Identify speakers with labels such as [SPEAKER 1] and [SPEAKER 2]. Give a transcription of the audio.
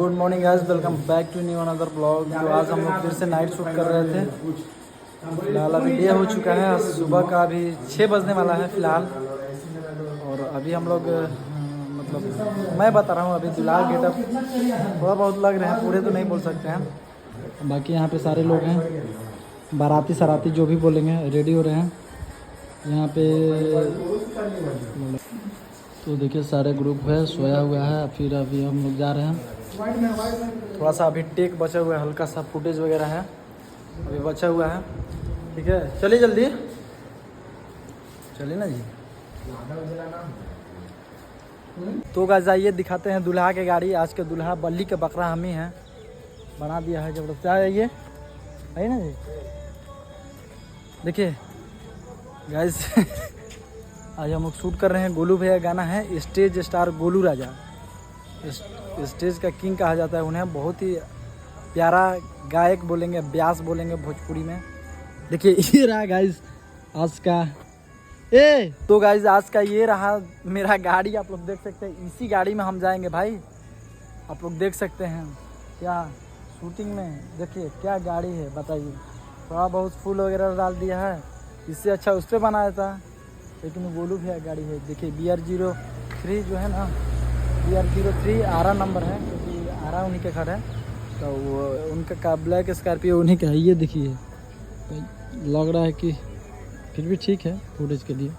[SPEAKER 1] Good morning guys, welcome back to new another blog. जो आज हम लोग फिर से नाइट शूट कर रहे थे। फिलहाल अभी डे हो चुका है, सुबह का अभी 6 बजने वाला है फिलहाल। और अभी हम लोग मतलब मैं बता रहा हूँ अभी दुलार गेटअप थोड़ा बहुत लग रहे हैं, पूरे तो नहीं बोल सकते हैं। बाकी यहाँ पे सारे लोग हैं, बाराती सराती जो भी बोलेंगे रेडी हो रहे हैं यहाँ पे। तो देखिए सारे ग्रुप है, सोया हुआ है। फिर अभी हम लोग जा रहे हैं, थोड़ा सा अभी टेक बचा हुआ है, हल्का सा फुटेज वगैरह है अभी बचा हुआ है। ठीक है, चलिए जल्दी चलिए ना जी। तो गाइस आइए दिखाते हैं दूल्हा के गाड़ी। आज के दूल्हा बल्ली के बकरा हम ही हैं, बना दिया है जबरदस्त। आइए आइए ना जी। देखिए गाइस आज हम लोग शूट कर रहे हैं। गोलू भैया गाना है स्टेज स्टार गोलू राजा, स्टेज का किंग कहा जाता है उन्हें। बहुत ही प्यारा गायक बोलेंगे, ब्यास बोलेंगे भोजपुरी में। देखिए ये रहा गाइस आज का तो गाइस आज का ये रहा मेरा गाड़ी। आप लोग देख सकते हैं, इसी गाड़ी में हम जाएंगे भाई। आप लोग देख सकते हैं क्या शूटिंग में, देखिए क्या गाड़ी है बताइए। थोड़ा बहुत फूल वगैरह डाल दिया है, इससे अच्छा उस पर बनाया था, लेकिन गोलू भैया गाड़ी है। देखिए BR03 जो है ना, BR03 आरा नंबर है, क्योंकि आरा उन्हीं के घर है। तो वो उनका ब्लैक स्कॉर्पियो उन्हीं का है। ये देखिए लग रहा है कि फिर भी ठीक है फुटेज के लिए।